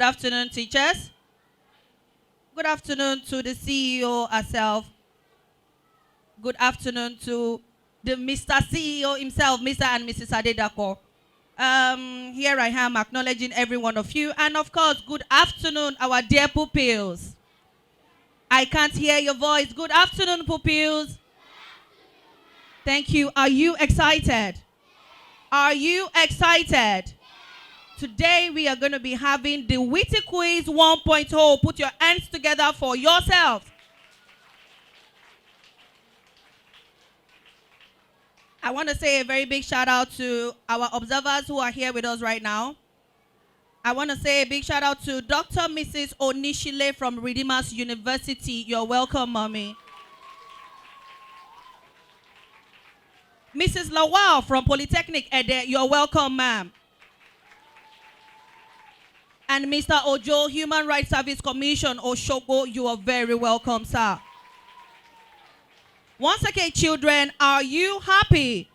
afternoon, teachers. Good afternoon to the CEO herself. Good afternoon to the Mr. CEO himself, Mr. and Mrs. Adedako. Here I am acknowledging every one of you. And of course, good afternoon, our dear pupils. I can't hear your voice. Good afternoon, pupils. Thank you. Are you excited? Are you excited? Today we are going to be having the Witty Quiz 1.0. Put your hands together for yourself. I want to say a very big shout out to our observers who are here with us right now. I want to say a big shout out to Dr. Mrs. Onishile from Redeemers University. You're welcome, mommy. Mrs. Lawal from Polytechnic Ede. You're welcome, ma'am. And Mr. Ojo, Human Rights Service Commission, Oshogo, you are very welcome, sir. Once again, children, are you happy?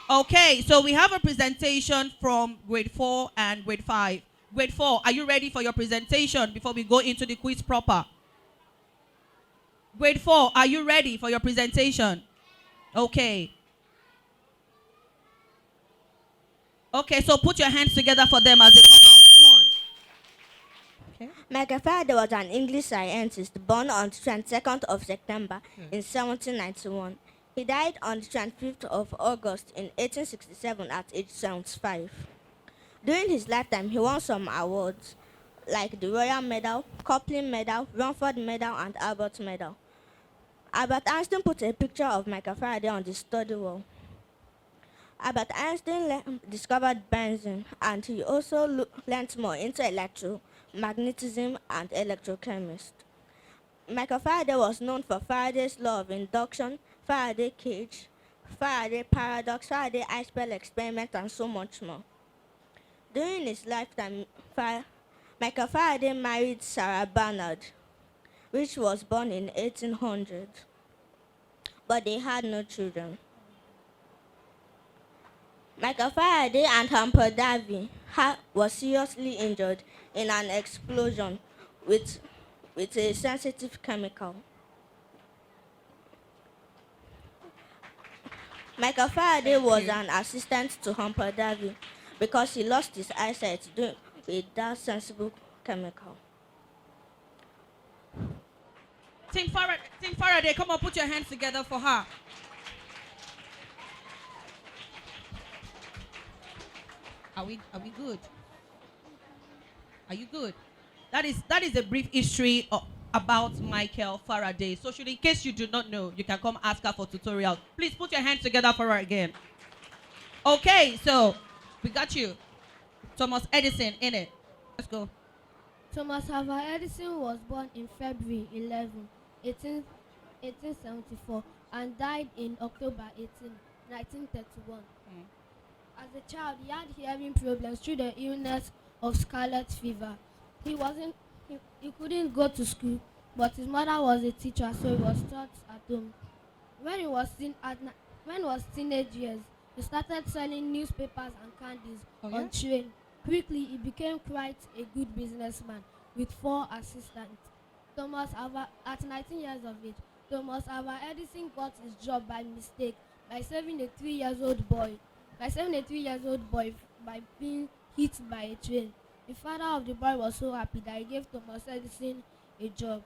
Okay, so we have a presentation from grade 4 and grade 5. Grade 4, are you ready for your presentation before we go into the quiz proper? Grade 4, are you ready for your presentation? Okay. Okay, so put your hands together for them as they come out. Come on. Okay. Michael Faraday was an English scientist born on the 22nd of September in 1791. He died on the 25th of August in 1867 at age 75. During his lifetime, he won some awards like the Royal Medal, Copley Medal, Rumford Medal, and Albert Medal. Albert Einstein put a picture of Michael Faraday on the study wall. Albert Einstein discovered benzene, and he also learned more into electromagnetism and electrochemistry. Michael Faraday was known for Faraday's law of induction, Faraday cage, Faraday paradox, Faraday ice pail experiment, and so much more. During his lifetime, Michael Faraday married Sarah Barnard, which was born in 1800, but they had no children. Michael Faraday and Humphrey Davy was seriously injured in an explosion with a sensitive chemical. Michael Faraday was an assistant to Humphrey Davy because he lost his eyesight with that sensible chemical. Team Faraday, come on, put your hands together for her. Are we good? Are you good? That is a brief history about Michael Faraday. So in case you do not know, you can come ask her for tutorial. Please put your hands together for her again. Okay, so we got you. Thomas Edison in it. Let's go. Thomas Alva Edison was born in February 11, 1874 and died in October 18, 1931. As a child, he had hearing problems through the illness of scarlet fever. He couldn't go to school, but his mother was a teacher, so he was taught at home. When he was teenage years, he started selling newspapers and candies on train. Quickly, he became quite a good businessman with 4 assistants. At 19 years of age, Thomas Alva Edison got his job by mistake by saving a 3-year-old boy. By being hit by a train. The father of the boy was so happy that he gave Thomas Edison a job.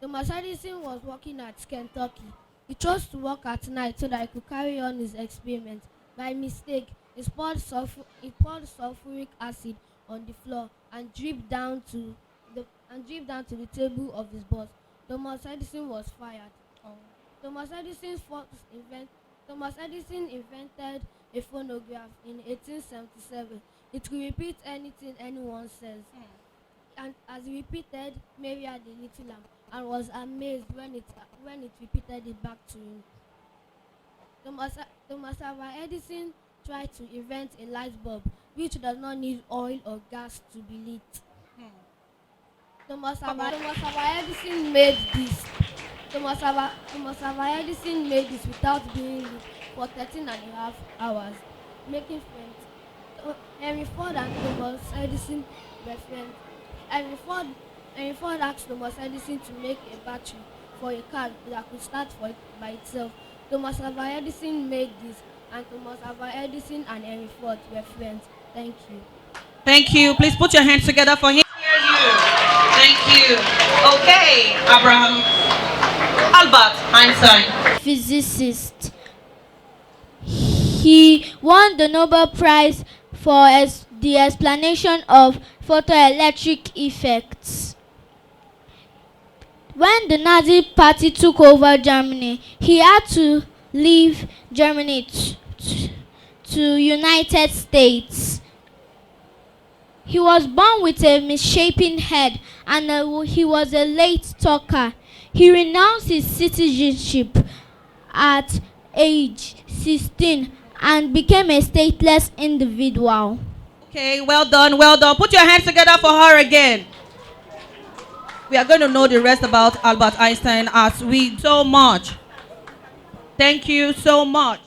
Thomas Edison was working at Kentucky. He chose to work at night so that he could carry on his experiments. By mistake, he poured sulfuric acid on the floor and dripped down to the table of his boss. Thomas Edison was fired. Thomas Edison invented a phonograph in 1877. It could repeat anything anyone says. And as he repeated, Mary had a little lamb and was amazed when it repeated it back to him. Thomas Alva Edison tried to invent a light bulb which does not need oil or gas to be lit. Thomas Alva Edison made this. Thomas Alva Edison made this without being lit for 13 and a half hours, making friends. Henry Ford and Thomas Edison were friends. Henry Ford asked Thomas Edison to make a battery for a car that could start by itself. Thomas Alva Edison made this, and Thomas Alva Edison and Henry Ford were friends. Thank you. Thank you. Please put your hands together for him. Thank you. Okay, Abraham. Albert Einstein. Physicist. He won the Nobel Prize for the explanation of photoelectric effects. When the Nazi Party took over Germany, he had to leave Germany to United States. He was born with a misshapen head and he was a late talker. He renounced his citizenship at age 16 and became a stateless individual. Okay, well done, well done. Put your hands together for her again. We are going to know the rest about Albert Einstein as we so much. Thank you so much.